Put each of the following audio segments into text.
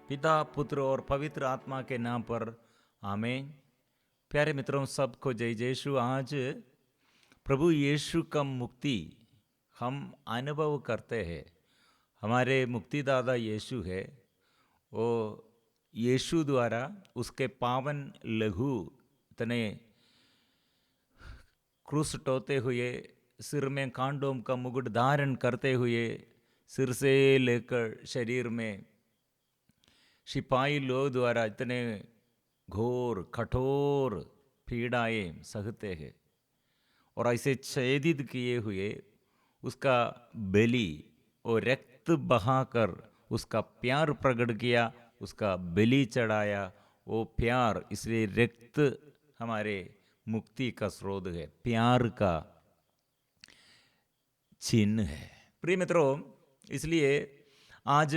पिता पुत्र और पवित्र आत्मा के नाम पर आमीन। प्यारे मित्रों, सबको जय यीशु। आज प्रभु यीशु का मुक्ति हम अनुभव करते हैं। हमारे मुक्तिदाता यीशु है। वो यीशु द्वारा उसके पावन लहू इतने क्रूस टोते हुए, सिर में कांडोम का मुकुट धारण करते हुए, सिर से लेकर शरीर में सिपाही लोग द्वारा इतने घोर कठोर पीड़ाएं सहते हैं और ऐसे छेदित किए हुए उसका बलि और रक्त बहाकर उसका प्यार प्रकट किया, उसका बलि चढ़ाया। वो प्यार, इसलिए रक्त हमारे मुक्ति का स्रोत है, प्यार का चिन्ह है। प्रिय मित्रों, इसलिए आज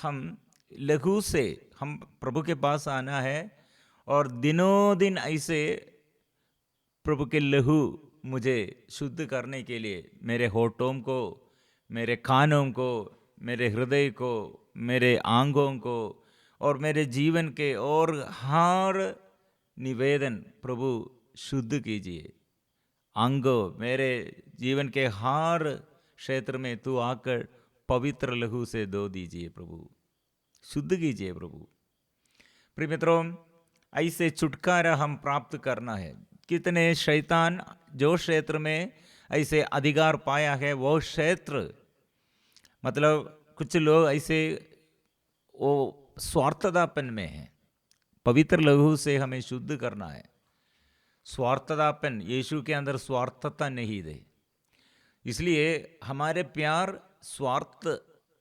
हम लघु से हम प्रभु के पास आना है और दिनों दिन ऐसे प्रभु के लहू मुझे शुद्ध करने के लिए, मेरे होठों को, मेरे कानों को, मेरे हृदय को, मेरे आंगों को और मेरे जीवन के और हर निवेदन प्रभु शुद्ध कीजिए। अंगो, मेरे जीवन के हर क्षेत्र में तू आकर पवित्र लहू से धो दीजिए प्रभु, शुद्ध कीजिए प्रभु। प्रिय मित्रों, ऐसे छुटकारा हम प्राप्त करना है। कितने शैतान जो क्षेत्र में ऐसे अधिकार पाया है, वो क्षेत्र, मतलब कुछ लोग ऐसे वो स्वार्थतापन में है। पवित्र लहू से हमें शुद्ध करना है। स्वार्थतापन, यीशु के अंदर स्वार्थता नहीं दे, इसलिए हमारे प्यार स्वार्थ,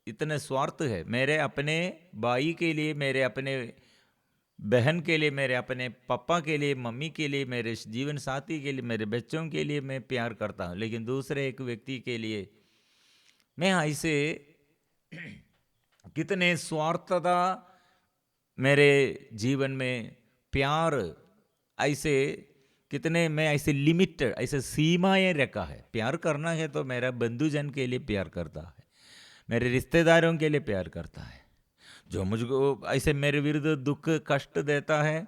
इतने स्वार्थ है। मेरे अपने भाई के लिए, मेरे अपने बहन के लिए, मेरे अपने पापा के लिए, मम्मी के लिए, मेरे जीवन साथी के लिए, मेरे बच्चों के लिए मैं प्यार करता हूँ, लेकिन दूसरे एक व्यक्ति के लिए मैं ऐसे कितने स्वार्थता मेरे जीवन में प्यार, ऐसे कितने मैं ऐसे लिमिटेड, ऐसे सीमाएं रखा है। प्यार करना है तो मेरा बंधुजन के लिए प्यार करता है, मेरे रिश्तेदारों के लिए प्यार करता है। जो मुझको ऐसे मेरे विरुद्ध दुख कष्ट देता है,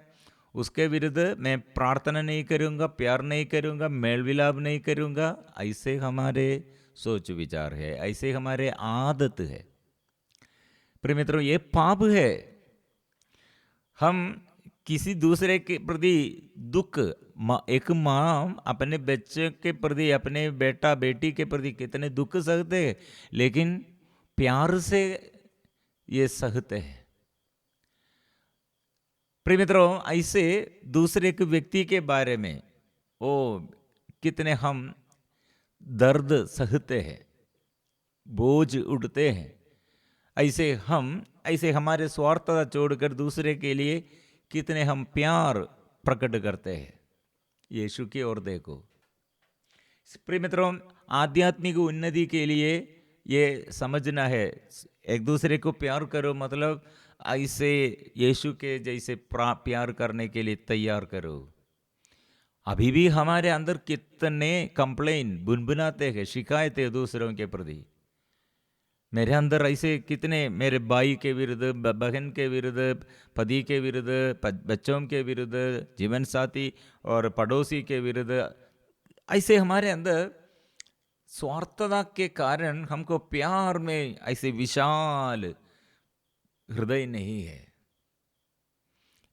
उसके विरुद्ध मैं प्रार्थना नहीं करूँगा, प्यार नहीं करूँगा, मेल विलाप नहीं करूँगा। ऐसे हमारे सोच विचार है, ऐसे हमारे आदत है। प्रिय मित्रों, ये पाप है। हम किसी दूसरे के प्रति दुख, एक माँ अपने बच्चे के प्रति, अपने बेटा बेटी के प्रति कितने दुख सहते हैं, लेकिन प्यार से ये सहते हैं। प्रिय मित्रों, ऐसे दूसरे के व्यक्ति के बारे में वो कितने हम दर्द सहते हैं, बोझ उठते हैं। ऐसे हमारे स्वार्थता छोड़कर दूसरे के लिए कितने हम प्यार प्रकट करते हैं। यीशु की ओर देखो। प्रिय मित्रों, आध्यात्मिक उन्नति के लिए ये समझना है, एक दूसरे को प्यार करो, मतलब ऐसे यीशु के जैसे प्यार करने के लिए तैयार करो। अभी भी हमारे अंदर कितने कंप्लेन बुनबुनाते हैं, शिकायतें दूसरों के प्रति। मेरे अंदर ऐसे कितने, मेरे भाई के विरुद्ध, बहन के विरुद्ध, पति के विरुद्ध, बच्चों के विरुद्ध, जीवन साथी और पड़ोसी के विरुद्ध, ऐसे हमारे अंदर स्वार्थता के कारण हमको प्यार में ऐसे विशाल हृदय नहीं है।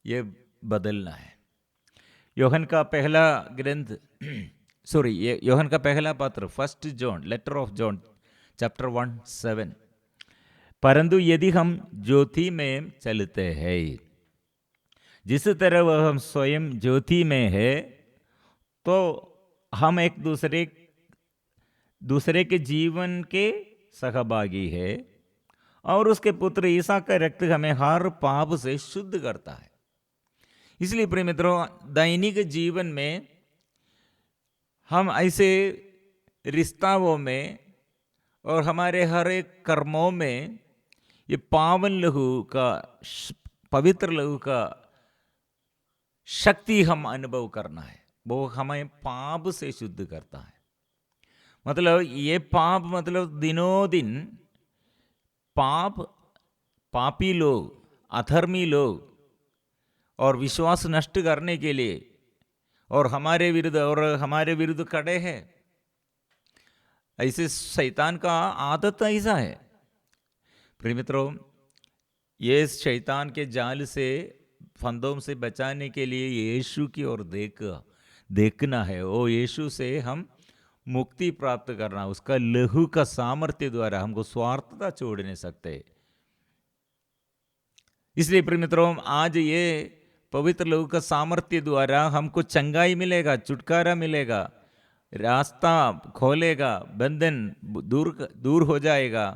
ये बदलना है। योहन का पहला ग्रंथ योहन का पहला पत्र, first John, letter of John, chapter 1:7। परंतु यदि हम ज्योति में चलते हैं जिस तरह वह हम स्वयं ज्योति में है, तो हम एक दूसरे के जीवन के सहभागी है और उसके पुत्र ईसा का रक्त हमें हर पाप से शुद्ध करता है। इसलिए प्रिय मित्रों, दैनिक जीवन में हम ऐसे रिश्ताओं में और हमारे हर एक कर्मों में ये पावन लहू का, पवित्र लहू का शक्ति हम अनुभव करना है। वो हमें पाप से शुद्ध करता है। मतलब ये पाप, मतलब दिनों दिन पापी लोग अधर्मी लोग और विश्वास नष्ट करने के लिए और हमारे विरुद्ध खड़े हैं। ऐसे शैतान का आदत ऐसा है। प्रिय मित्रों, ये शैतान के जाल से, फंदों से बचाने के लिए यीशु की ओर देखना है। वो यीशु से हम मुक्ति प्राप्त करना, उसका लहू का सामर्थ्य द्वारा हमको स्वार्थता छोड़ नहीं सकते। इसलिए प्रिय मित्रों, आज ये पवित्र लहू का सामर्थ्य द्वारा हमको चंगाई मिलेगा, छुटकारा मिलेगा, रास्ता खोलेगा, बंधन दूर हो जाएगा,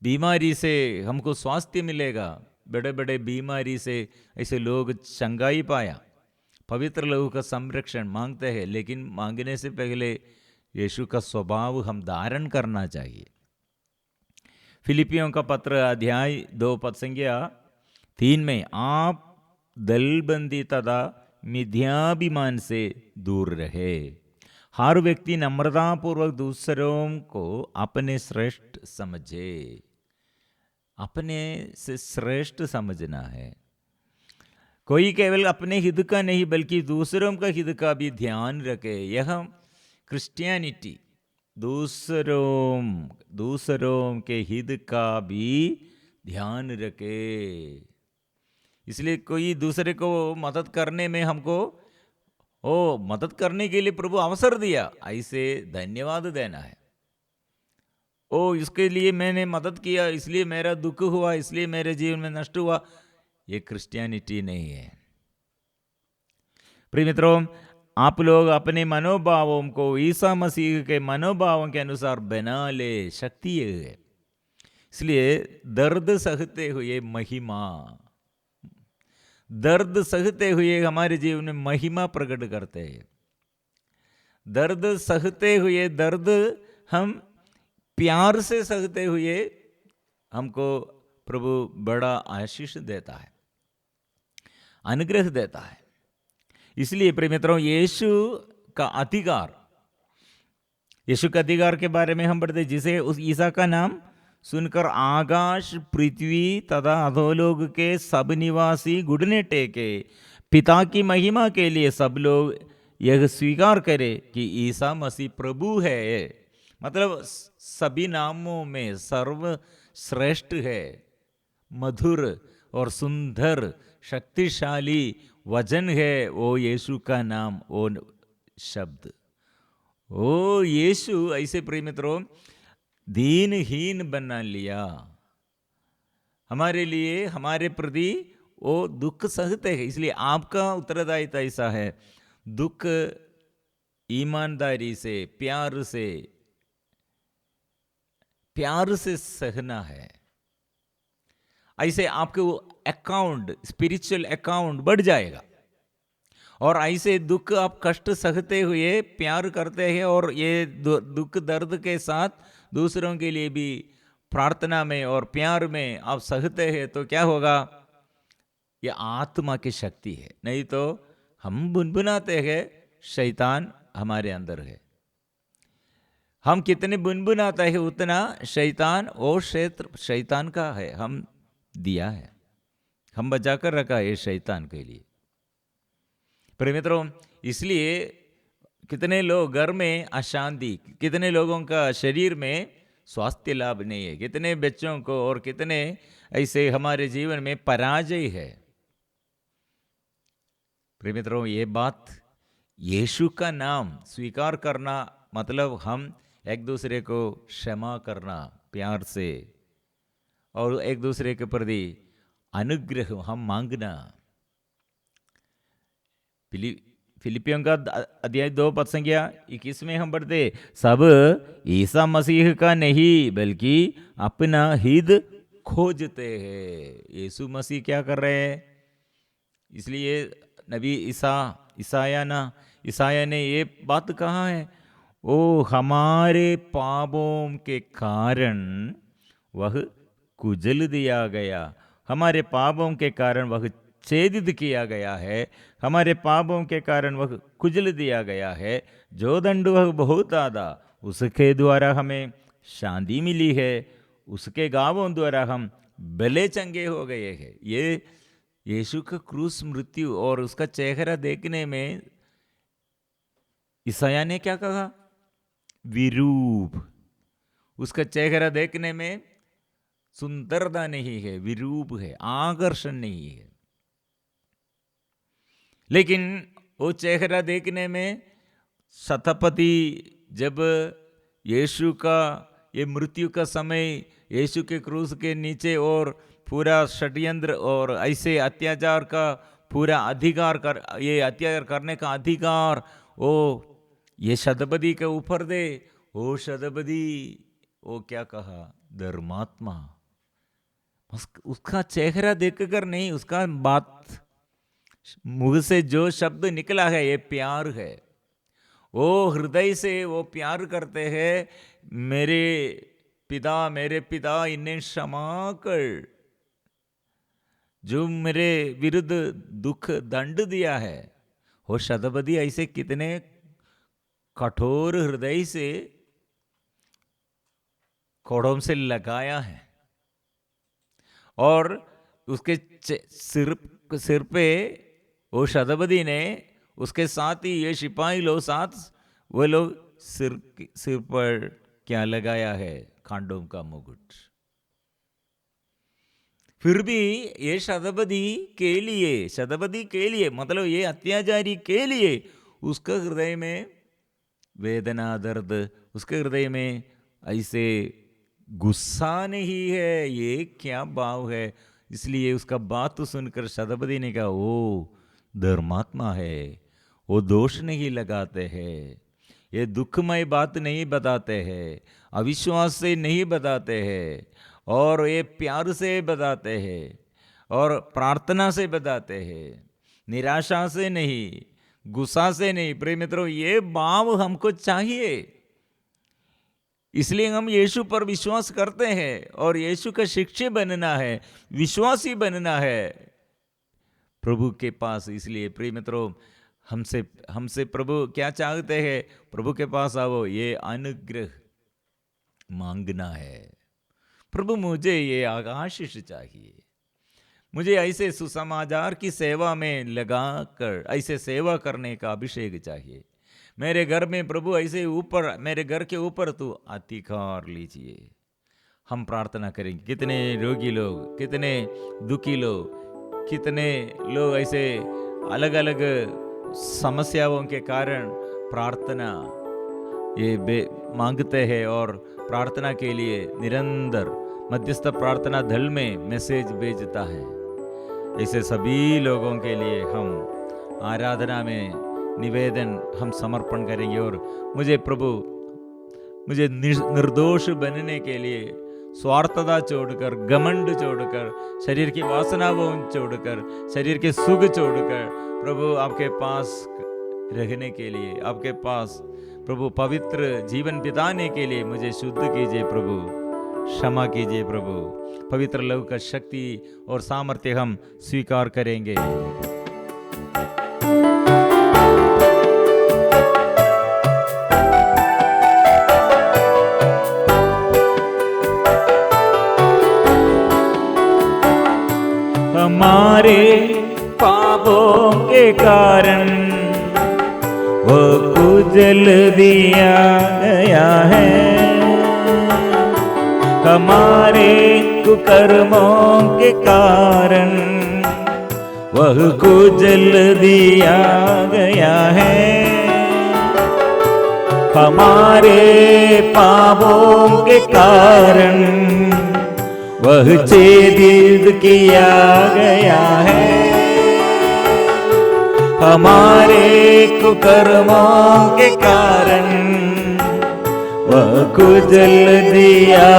बीमारी से हमको स्वास्थ्य मिलेगा। बड़े बड़े बीमारी से ऐसे लोग चंगाई पाया। पवित्र लहू का संरक्षण मांगते हैं, लेकिन मांगने से पहले यीशु का स्वभाव हम धारण करना चाहिए। फिलिपियों का पत्र अध्याय 2 पद संख्या 3 में, आप दलबंदी तथा मिथ्याभिमान से दूर रहे। हर व्यक्ति नम्रतापूर्वक दूसरों को अपने श्रेष्ठ समझे। अपने से श्रेष्ठ समझना है। कोई केवल अपने हित का नहीं बल्कि दूसरों का हित का भी ध्यान रखे। यह क्रिश्चियनिटी दूसरों के हित का भी ध्यान रखे। इसलिए कोई दूसरे को मदद करने में हमको मदद करने के लिए प्रभु अवसर दिया, ऐसे धन्यवाद देना है। इसके लिए मैंने मदद किया, इसलिए मेरा दुख हुआ, इसलिए मेरे जीवन में नष्ट हुआ, ये क्रिश्चियनिटी नहीं है। प्रिय मित्रों, आप लोग अपने मनोभावों को ईसा मसीह के मनोभावों के अनुसार बना ले, शक्ति है। इसलिए दर्द सहते हुए हमारे जीवन में महिमा प्रकट करते हैं। दर्द सहते हुए, दर्द हम प्यार से सहते हुए हमको प्रभु बड़ा आशीष देता है, अनुग्रह देता है। इसलिए प्रिय मित्रों, यीशु का अधिकार के बारे में हम पढ़ते, जिसे उस ईसा का नाम सुनकर आकाश, पृथ्वी तथा अधोलोक के सब निवासी घुटने टेके पिता की महिमा के लिए सब लोग यह स्वीकार करे कि ईसा मसीह प्रभु है। मतलब सभी नामों में सर्वश्रेष्ठ है, मधुर और सुंदर शक्तिशाली वचन है वो यीशु का नाम, वो शब्द, वो यीशु। ऐसे प्रिय मित्रों, दीनहीन बना लिया हमारे लिए, हमारे प्रति वो दुख सहते हैं। इसलिए आपका उत्तरदायित्व ऐसा है, दुख ईमानदारी से, प्यार से सहना है। ऐसे आपके वो अकाउंट, स्पिरिचुअल अकाउंट बढ़ जाएगा। और ऐसे दुख आप कष्ट सहते हुए प्यार करते हैं, और ये दुख दर्द के साथ दूसरों के लिए भी प्रार्थना में और प्यार में आप सहते हैं, तो क्या होगा? ये आत्मा की शक्ति है। नहीं तो हम बुनबुनाते हैं, शैतान हमारे अंदर है। हम कितने बुनबुनाते हैं उतना शैतान, वो क्षेत्र शैतान का है, हम दिया है, हम बचा कर रखा है शैतान के लिए। प्रिय मित्रों, इसलिए कितने लोग घर में अशांति, कितने लोगों का शरीर में स्वास्थ्य लाभ नहीं है, कितने बच्चों को और कितने ऐसे हमारे जीवन में पराजय है। प्रिय मित्रों, ये बात, यीशु का नाम स्वीकार करना मतलब हम एक दूसरे को क्षमा करना प्यार से, और एक दूसरे के प्रति अनुग्रह हम मांगना। फिलिपियों का अध्याय 2 पद संख्या 21 में हम पढ़ते, सब ईसा मसीह का नहीं बल्कि अपना हित खोजते हैं। यीशु मसीह क्या कर रहे हैं? इसलिए नबी ईसाया ने ये बात कहा है, ओ हमारे पापों के कारण वह कुचल दिया गया, हमारे पापों के कारण वह छेदित किया गया है, हमारे पापों के कारण वह कुचल दिया गया है। जो दंड वह बहुत आदा, उसके द्वारा हमें शांति मिली है, उसके गावों द्वारा हम भले चंगे हो गए हैं। ये यीशु का क्रूस मृत्यु और उसका चेहरा देखने में ईसाया ने क्या कहा? विरूप। उसका चेहरा देखने में सुंदरता नहीं है, विरूप है, आकर्षण नहीं है। लेकिन वो चेहरा देखने में शतपति जब यीशु का ये मृत्यु का समय यीशु के क्रूस के नीचे और पूरा षड्यंत्र और ऐसे अत्याचार का पूरा अधिकार कर, ये अत्याचार करने का अधिकार वो ये शतपति के ऊपर दे। वो शतपति वो क्या कहा? धर्मात्मा। उसका चेहरा देखकर नहीं, उसका बात मुंह से जो शब्द निकला है ये प्यार है। वो हृदय से वो प्यार करते हैं, मेरे पिता इन्हें क्षमा कर, जो मेरे विरुद्ध दुख दंड दिया है। वो शतपति ऐसे कितने कठोर हृदय से कोड़ों से लगाया है, और उसके सिर पे वो शतपति ने, उसके साथ ही ये सिपाही लोग साथ, वो लोग सिर पर क्या लगाया है? खांडों का मुकुट। फिर भी ये शतपति के लिए मतलब ये अत्याचारी के लिए उसका हृदय में वेदना, दर्द, उसके हृदय में ऐसे गुस्सा नहीं है। ये क्या भाव है? इसलिए उसका बात तो सुनकर शतपति ने कहा, वो धर्मात्मा है, वो दोष नहीं लगाते हैं, ये दुखमय बात नहीं बताते हैं, अविश्वास से नहीं बताते हैं, और ये प्यार से बताते हैं, और प्रार्थना से बताते हैं, निराशा से नहीं, गुस्सा से नहीं। प्रिय मित्रों, ये भाव हमको चाहिए। इसलिए हम यीशु पर विश्वास करते हैं और यीशु का शिष्य बनना है, विश्वासी बनना है प्रभु के पास। इसलिए प्रिय मित्रों, हमसे प्रभु क्या चाहते हैं? प्रभु के पास आओ, ये अनुग्रह मांगना है। प्रभु मुझे ये आशीष चाहिए, मुझे ऐसे सुसमाचार की सेवा में लगाकर ऐसे सेवा करने का अभिषेक चाहिए। मेरे घर में प्रभु ऐसे ऊपर, मेरे घर के ऊपर तू अधिकार लीजिए। हम प्रार्थना करेंगे। कितने रोगी लोग, कितने दुखी लोग, कितने लोग ऐसे अलग अलग समस्याओं के कारण प्रार्थना ये मांगते हैं, और प्रार्थना के लिए निरंतर मध्यस्थ प्रार्थना दल में मैसेज भेजता है। ऐसे सभी लोगों के लिए हम आराधना में निवेदन हम समर्पण करेंगे। और मुझे प्रभु, मुझे निर्दोष बनने के लिए स्वार्थता छोड़कर, घमंड छोड़कर, शरीर की वासनाओं छोड़कर, शरीर के सुख छोड़कर प्रभु आपके पास रहने के लिए, आपके पास प्रभु पवित्र जीवन बिताने के लिए मुझे शुद्ध कीजिए प्रभु, क्षमा कीजिए प्रभु। पवित्र लहू का शक्ति और सामर्थ्य हम स्वीकार करेंगे। हमारे पापों के कारण वो कुचल दिया गया है, हमारे कुकर्मों के कारण वह कुचल दिया गया है, हमारे पापों के कारण वह छेदित किया गया है, हमारे कुकर्मों के कारण वह कुचल दिया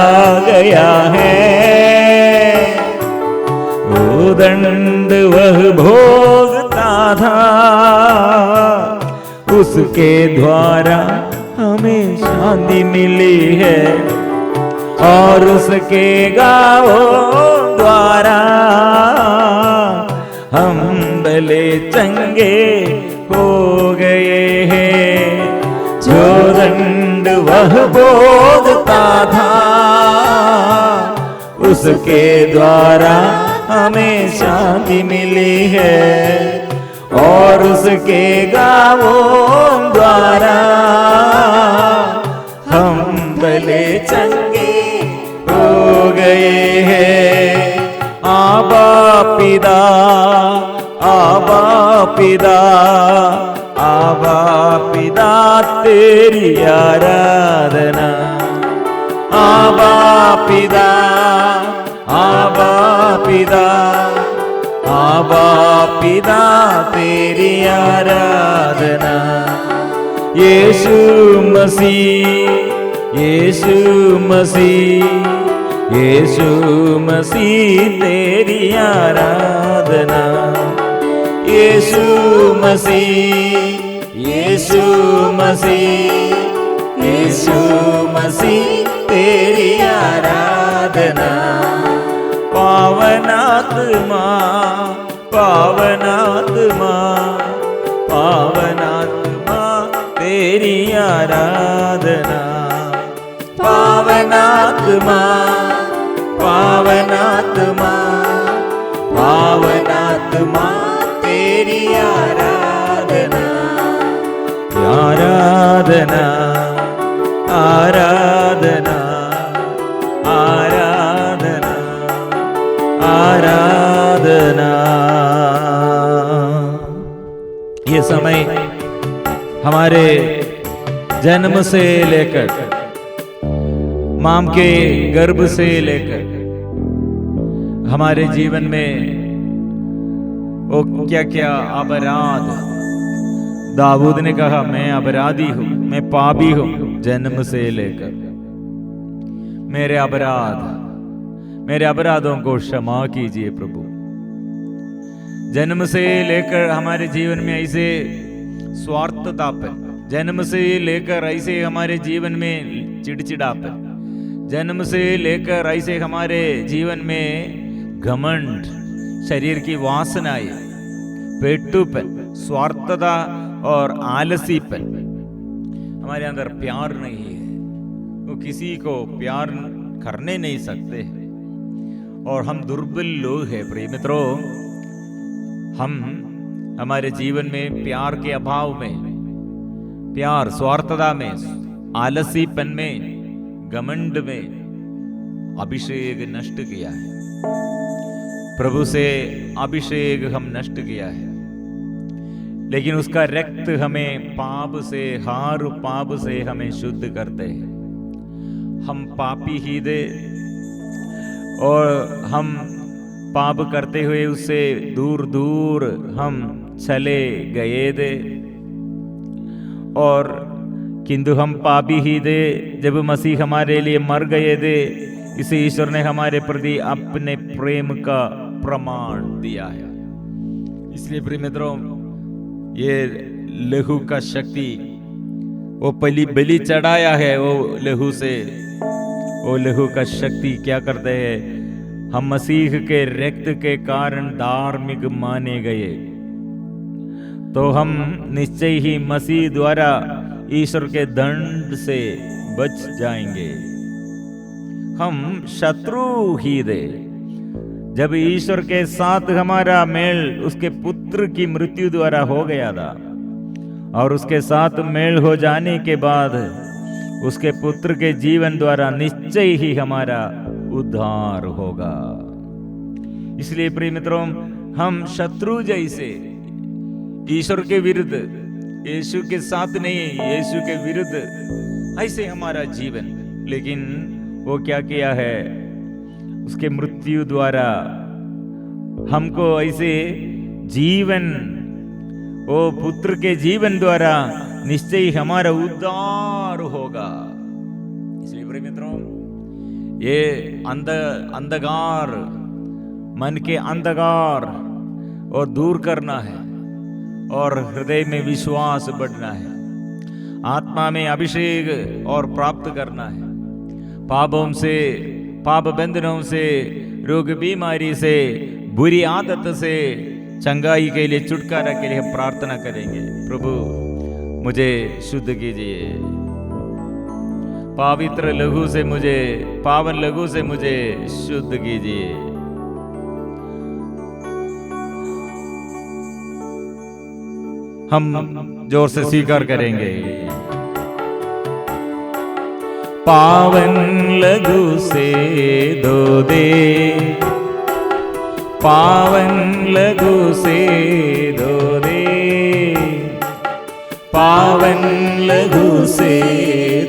गया है। वो दंड वह भोगता था, उसके द्वारा हमें शांति मिली है, और उसके गावों द्वारा हम भले चंगे हो गए हैं। जो दंड वह भोगता था, उस उसके द्वारा हमें शांति मिली है, और उसके गावों द्वारा हम भले चंगे हो गए हैं। आबा पिता, आबा पिता, आबा पिता तेरी आराधना। आबा पिता, आबा पिता, आबा पिता तेरी आराधना। यीशु मसीह, यीशु मसीह, यीशु मसीह तेरी आराधना। यीशु मसीह, यीशु मसीह, यीशु मसीह तेरी आराधना। पावनात्मा, पावनात्मा, पावनात्मा तेरी आराधना। पावनात्मा, पावनात्मा, पावनात्मा तेरी आराधना। आराधना, आराधना, आराधना, आराधना। ये समय हमारे जन्म से लेकर, मां के गर्भ से लेकर हमारे जीवन में वो क्या क्या अपराध, दाऊद ने कहा मैं अपराधी हूं, मैं पापी हूं जन्म से लेकर। मेरे अपराध, मेरे अपराधों को क्षमा कीजिए प्रभु। जन्म से लेकर हमारे जीवन में ऐसे स्वार्थतापन, जन्म से लेकर ऐसे हमारे जीवन में चिड़चिड़ापन, जन्म से लेकर ऐसे हमारे जीवन में घमंड, शरीर की वासनाएं, पेटूपन, स्वार्थता और आलसीपन, हमारे अंदर प्यार नहीं है, वो किसी को प्यार करने नहीं सकते और हम दुर्बल लोग हैं। प्रिय मित्रों, हम हमारे जीवन में प्यार के अभाव में, प्यार स्वार्थता में, आलसीपन में, घमंड में अभिषेक नष्ट किया है। प्रभु से अभिषेक हम नष्ट किया है, लेकिन उसका रक्त हमें पाप से, हर पाप से हमें शुद्ध करते हैं। हम पापी ही दे और हम पाप करते हुए उससे दूर दूर हम चले गए थे, और किंतु हम पापी ही थे जब मसीह हमारे लिए मर गए थे। इसे ईश्वर ने हमारे प्रति अपने प्रेम का प्रमाण दिया है। इसलिए प्रिय मित्रों, ये लहू का शक्ति, वो बलि चढ़ाया है, वो लहू से, वो लहू का शक्ति क्या करते हैं? हम मसीह के रक्त के कारण धार्मिक माने गए, तो हम निश्चय ही मसीह द्वारा ईश्वर के दंड से बच जाएंगे। हम शत्रु ही थे। जब ईश्वर के साथ हमारा मेल उसके पुत्र की मृत्यु द्वारा हो गया था, और उसके साथ मेल हो जाने के बाद उसके पुत्र के जीवन द्वारा निश्चय ही हमारा उद्धार होगा। इसलिए प्रिय मित्रों, हम शत्रु जैसे ईश्वर के विरुद्ध, यीशु के साथ नहीं, यीशु के विरुद्ध ऐसे हमारा जीवन, लेकिन वो क्या किया है? उसके मृत्यु द्वारा हमको ऐसे जीवन, वो पुत्र के जीवन द्वारा निश्चय हमारा उद्धार होगा। इसलिए प्रिय मित्रों, ये अंधकार, मन के अंधकार और दूर करना है, और हृदय में विश्वास बढ़ना है, आत्मा में अभिषेक और प्राप्त करना है, पापों से, पाप बंधनों से, रोग बीमारी से, बुरी आदत से चंगाई के लिए, छुटकारा के लिए हम प्रार्थना करेंगे। प्रभु मुझे शुद्ध कीजिए, पवित्र लहू से मुझे, पावन लहू से मुझे शुद्ध कीजिए। हम जोर से स्वीकार करेंगे। पावन लहू से धो दे, पावन लहू से धो दे, पावन लहू से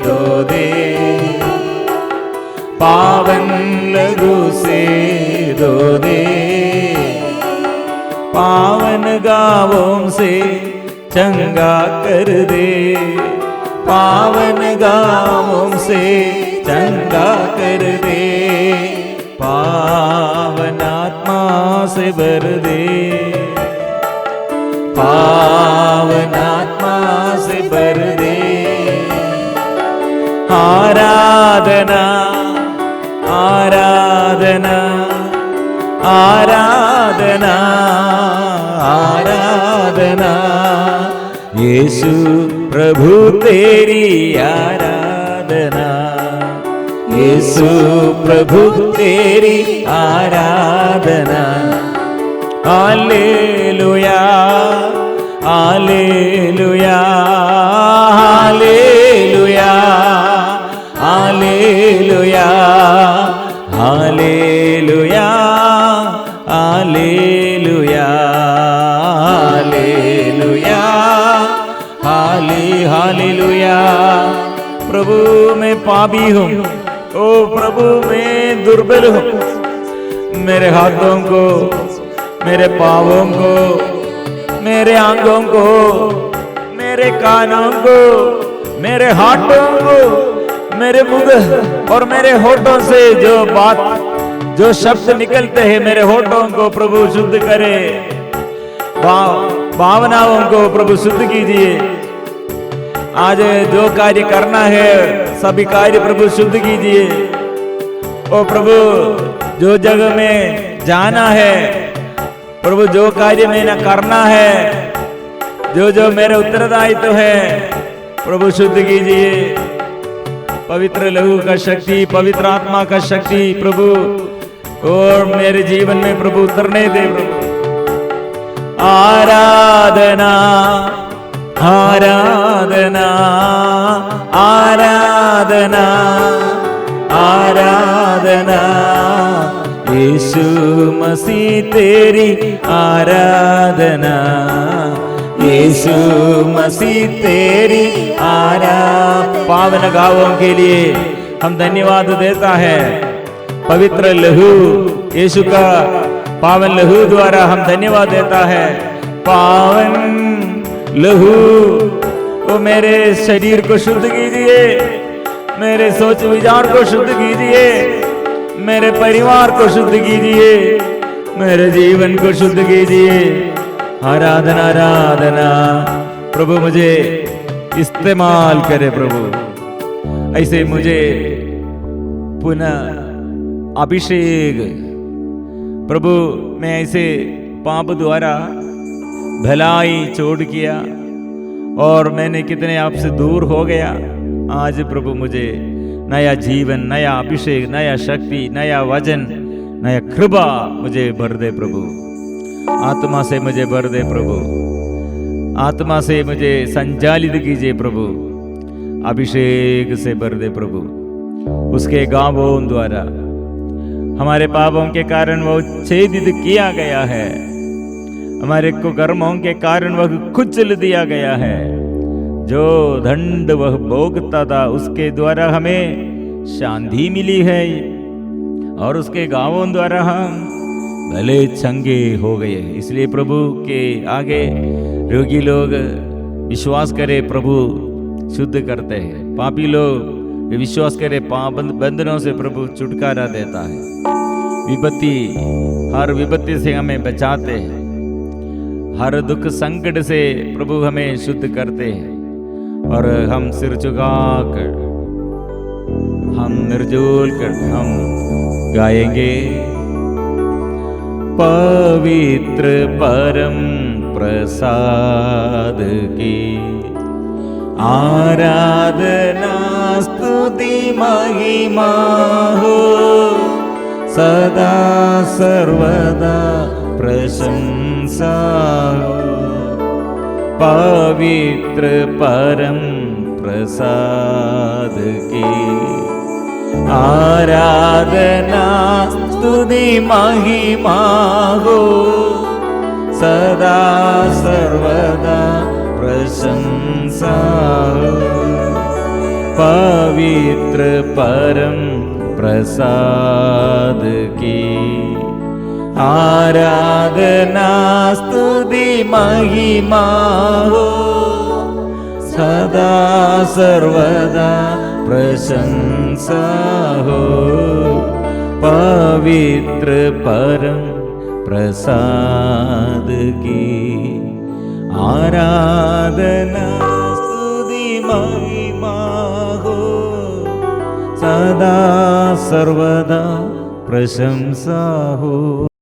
धो दे, पावन लहू से धो दे, पावन गावों से चंगा कर दे, पावन गावों से चंगा कर दे, पावन आत्मा से भर दे, पावन आत्मा से भर दे। आराधना आराधना आराधना आराधना, यीशु प्रभु तेरी आराधना, यीशु प्रभु तेरी आराधना। हालेलुया हालेलुया हालेलुया हालेलुया हालेलुया हालेलुया हालेलुया हालेलुया। प्रभु मैं पापी हूँ, ओ प्रभु मैं दुर्बल हूँ। मेरे हाथों को, मेरे पाँवों को, मेरे आंखों को, मेरे कानों को, मेरे हाथों को, मेरे मुंह और मेरे होठों से जो बात, जो शब्द निकलते हैं मेरे होठों को प्रभु शुद्ध करे। भावनाओं को प्रभु शुद्ध कीजिए। आज जो कार्य करना है सभी कार्य प्रभु शुद्ध कीजिए। ओ प्रभु जो जगह में जाना है प्रभु, जो कार्य में न करना है, जो जो मेरे उत्तरदायित्व है प्रभु शुद्ध कीजिए। पवित्र लहू का शक्ति, पवित्र आत्मा का शक्ति प्रभु और मेरे जीवन में प्रभु उतरने दे प्रभु। आराधना आराधना आराधना आराधना, यीशु मसीह तेरी आराधना, यीशु मसीह तेरी पावन गावों के लिए हम धन्यवाद देता है। पवित्र लहू यीशु का पावन लहू द्वारा हम धन्यवाद देता है। पावन लहू वो मेरे शरीर को शुद्ध कीजिए, मेरे सोच विचार को शुद्ध कीजिए, मेरे परिवार को शुद्ध कीजिए, मेरे जीवन को शुद्ध कीजिए। आराधना आराधना प्रभु मुझे इस्तेमाल करे प्रभु, ऐसे मुझे पुनः अभिषेक प्रभु। मैं ऐसे पाप द्वारा भलाई छोड़ किया और मैंने कितने आपसे दूर हो गया। आज प्रभु मुझे नया जीवन, नया अभिषेक, नया शक्ति, नया वजन, नया कृपा मुझे भर दे प्रभु। आत्मा से मुझे भर दे प्रभु, आत्मा से मुझे संचालित कीजिए प्रभु, अभिषेक से भर दे प्रभु। उसके गावों द्वारा हमारे पापों के कारण वो छेदित किया गया है, हमारे कुकर्मों के कारण वह कुचल दिया गया है। जो दंड वह भोगता था उसके द्वारा हमें शांति मिली है और उसके गावों द्वारा हम भले चंगे हो गए। इसलिए प्रभु के आगे रोगी लोग विश्वास करे प्रभु शुद्ध करते हैं, पापी लोग विश्वास करे पाप बंधनों से प्रभु छुटकारा देता है। विपत्ति, हर विपत्ति से हमें बचाते हैं, हर दुख संकट से प्रभु हमें शुद्ध करते हैं। और हम सिर झुकाकर, हम निर्जोल कर हम गाएंगे। पवित्र परम प्रसाद की आराधना स्तुति स्तुति महिमा हो, सदा सर्वदा प्रशंसा हो। पवित्र परम प्रसाद की आराधना स्तुति महिमा हो, सदा सर्वदा प्रशंसा हो। पवित्र परम प्रसाद की आराधना स्तुति महिमा हो, सदा सर्वदा प्रशंसा हो। पवित्र परम प्रसाद की आराधना स्तुति महिमा हो, सदा सर्वदा प्रशंसा हो।